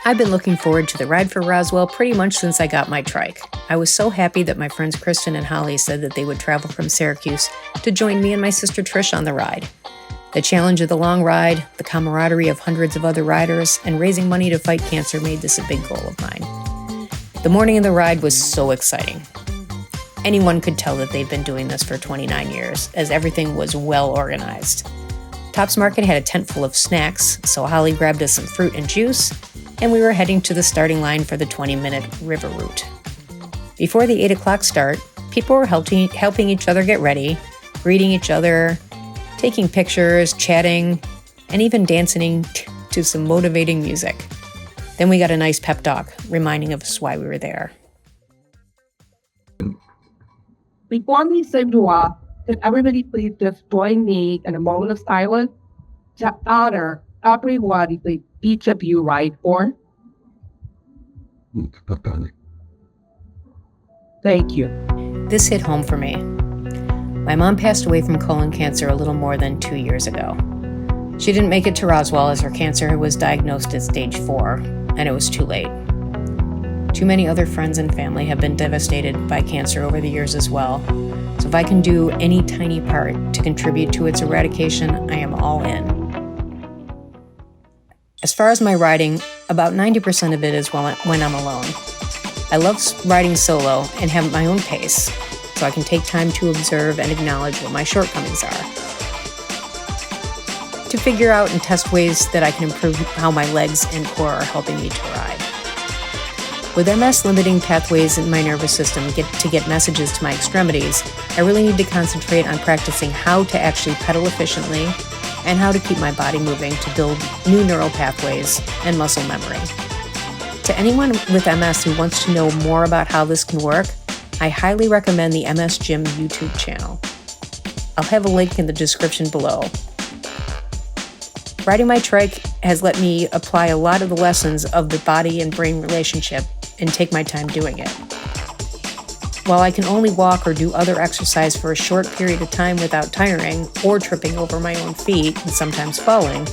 I've been looking forward to the ride for Roswell pretty much since I got my trike. I was so happy that my friends Kristen and Holly said that they would travel from Syracuse to join me and my sister Trish on the ride. The challenge of the long ride, the camaraderie of hundreds of other riders, and raising money to fight cancer made this a big goal of mine. The morning of the ride was so exciting. Anyone could tell that they've been doing this for 29 years, as everything was well organized. Tops Market had a tent full of snacks, so Holly grabbed us some fruit and juice, and we were heading to the starting line for the 20-minute river route. Before the 8 o'clock start, people were helping each other get ready, greeting each other, taking pictures, chatting, and even dancing to some motivating music. Then we got a nice pep talk, reminding us why we were there. Before we say dua, can everybody please just join me in a moment of silence to honor everyone that each of you ride for? Thank you. This hit home for me. My mom passed away from colon cancer a little more than 2 years ago. She didn't make it to Roswell as her cancer was diagnosed at stage 4, and it was too late. Too many other friends and family have been devastated by cancer over the years as well. So if I can do any tiny part to contribute to its eradication, I am all in. As far as my riding, about 90% of it is when I'm alone. I love riding solo and have my own pace, so I can take time to observe and acknowledge what my shortcomings are. To figure out and test ways that I can improve how my legs and core are helping me to ride. With MS limiting pathways in my nervous system to get messages to my extremities, I really need to concentrate on practicing how to actually pedal efficiently and how to keep my body moving to build new neural pathways and muscle memory. To anyone with MS who wants to know more about how this can work, I highly recommend the MS Gym YouTube channel. I'll have a link in the description below. Riding my trike has let me apply a lot of the lessons of the body and brain relationship and take my time doing it. While I can only walk or do other exercise for a short period of time without tiring or tripping over my own feet and sometimes falling,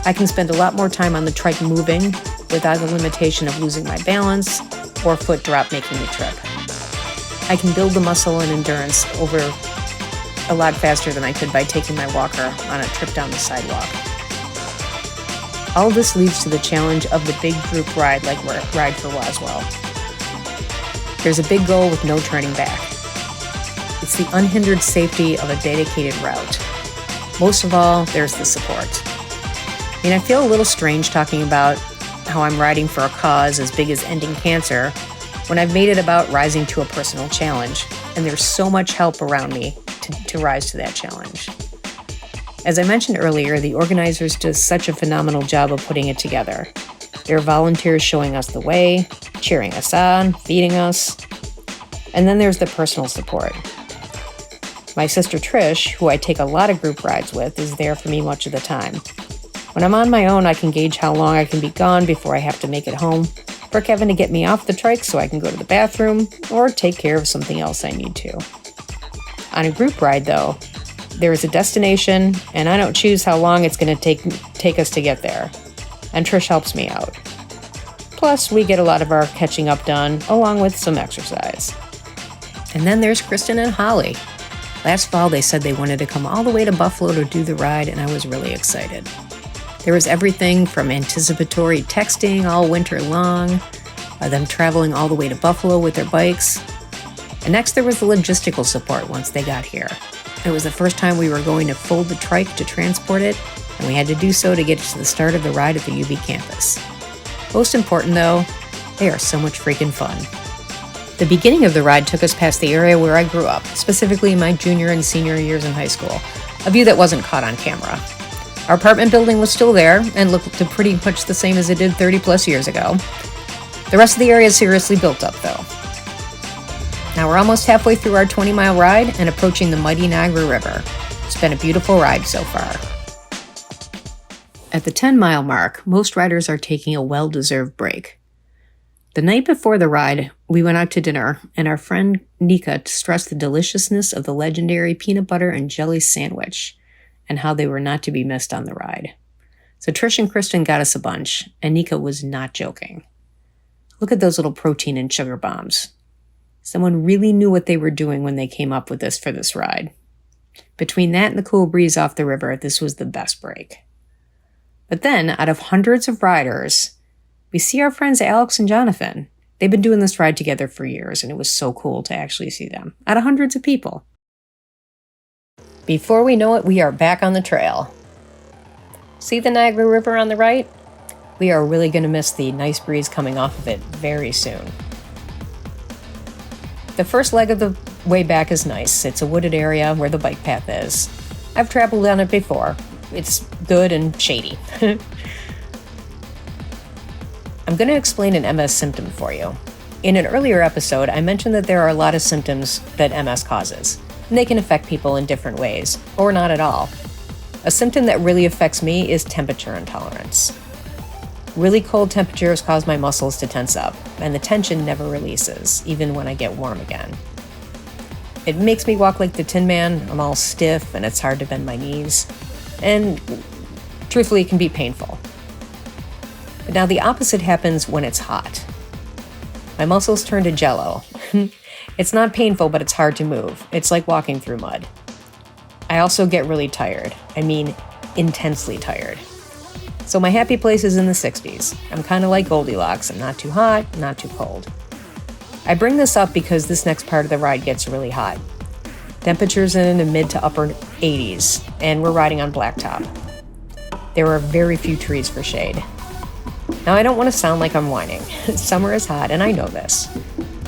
I can spend a lot more time on the trike moving without the limitation of losing my balance or foot drop making me trip. I can build the muscle and endurance over a lot faster than I could by taking my walker on a trip down the sidewalk. All of this leads to the challenge of the big group ride like Ride for Roswell. There's a big goal with no turning back. It's the unhindered safety of a dedicated route. Most of all, there's the support. I feel a little strange talking about how I'm riding for a cause as big as ending cancer when I've made it about rising to a personal challenge, and there's so much help around me to rise to that challenge. As I mentioned earlier, the organizers do such a phenomenal job of putting it together. There are volunteers showing us the way, cheering us on, feeding us, and then there's the personal support. My sister Trish, who I take a lot of group rides with, is there for me much of the time. When I'm on my own, I can gauge how long I can be gone before I have to make it home, for Kevin to get me off the trike so I can go to the bathroom, or take care of something else I need to. On a group ride, though, there is a destination, and I don't choose how long it's going to take us to get there. And Trish helps me out. Plus, we get a lot of our catching up done, along with some exercise. And then there's Kristen and Holly. Last fall, they said they wanted to come all the way to Buffalo to do the ride, and I was really excited. There was everything from anticipatory texting all winter long, them traveling all the way to Buffalo with their bikes. And next, there was the logistical support once they got here. It was the first time we were going to fold the trike to transport it, and we had to do so to get to the start of the ride at the UB campus. Most important though, they are so much freaking fun. The beginning of the ride took us past the area where I grew up, specifically my junior and senior years in high school, a view that wasn't caught on camera. Our apartment building was still there and looked pretty much the same as it did 30 plus years ago. The rest of the area is seriously built up though. Now we're almost halfway through our 20-mile ride and approaching the mighty Niagara River. It's been a beautiful ride so far. At the 10-mile mark, most riders are taking a well-deserved break. The night before the ride, we went out to dinner, and our friend Nika stressed the deliciousness of the legendary peanut butter and jelly sandwich and how they were not to be missed on the ride. So Trish and Kristen got us a bunch, and Nika was not joking. Look at those little protein and sugar bombs. Someone really knew what they were doing when they came up with this for this ride. Between that and the cool breeze off the river, this was the best break. But then, out of hundreds of riders, we see our friends Alex and Jonathan. They've been doing this ride together for years, and it was so cool to actually see them, out of hundreds of people. Before we know it, we are back on the trail. See the Niagara River on the right? We are really going to miss the nice breeze coming off of it very soon. The first leg of the way back is nice. It's a wooded area where the bike path is. I've traveled on it before. It's good and shady. I'm going to explain an MS symptom for you. In an earlier episode, I mentioned that there are a lot of symptoms that MS causes, and they can affect people in different ways, or not at all. A symptom that really affects me is temperature intolerance. Really cold temperatures cause my muscles to tense up, and the tension never releases, even when I get warm again. It makes me walk like the Tin Man. I'm all stiff, and it's hard to bend my knees. And truthfully, it can be painful. But now the opposite happens when it's hot. My muscles turn to jello. It's not painful, but it's hard to move. It's like walking through mud. I also get really tired. I mean, intensely tired. So my happy place is in the 60s. I'm kind of like Goldilocks. I'm not too hot, not too cold. I bring this up because this next part of the ride gets really hot. Temperatures in the mid to upper 80s, and we're riding on blacktop. There are very few trees for shade. Now, I don't want to sound like I'm whining. Summer is hot, and I know this.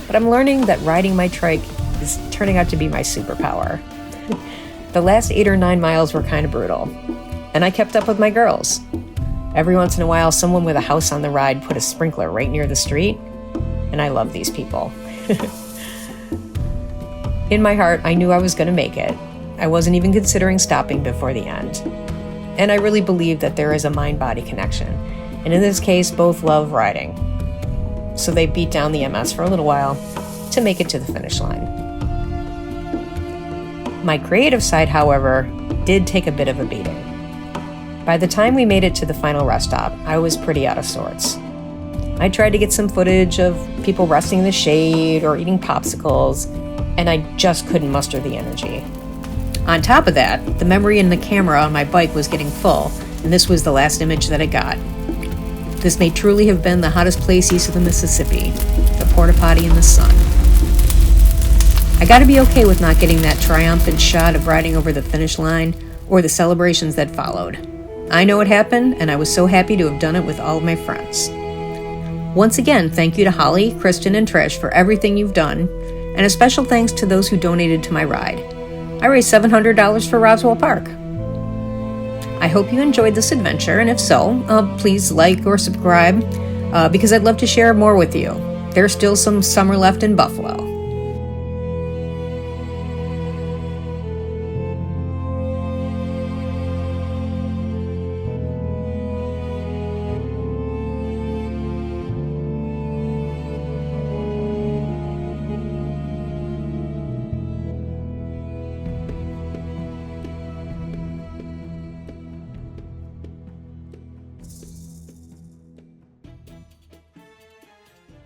But I'm learning that riding my trike is turning out to be my superpower. The last 8 or 9 miles were kind of brutal, and I kept up with my girls. Every once in a while, someone with a house on the ride put a sprinkler right near the street, and I love these people. In my heart, I knew I was going to make it. I wasn't even considering stopping before the end. And I really believe that there is a mind-body connection. And in this case, both love riding. So they beat down the MS for a little while to make it to the finish line. My creative side, however, did take a bit of a beating. By the time we made it to the final rest stop, I was pretty out of sorts. I tried to get some footage of people resting in the shade or eating popsicles, and I just couldn't muster the energy. On top of that, the memory in the camera on my bike was getting full, and this was the last image that I got. This may truly have been the hottest place east of the Mississippi, the porta potty in the sun. I gotta be okay with not getting that triumphant shot of riding over the finish line or the celebrations that followed. I know it happened, and I was so happy to have done it with all of my friends. Once again, thank you to Holly, Kristen, and Trish for everything you've done, and a special thanks to those who donated to my ride. I raised $700 for Roswell Park. I hope you enjoyed this adventure, and if so, please like or subscribe, because I'd love to share more with you. There's still some summer left in Buffalo.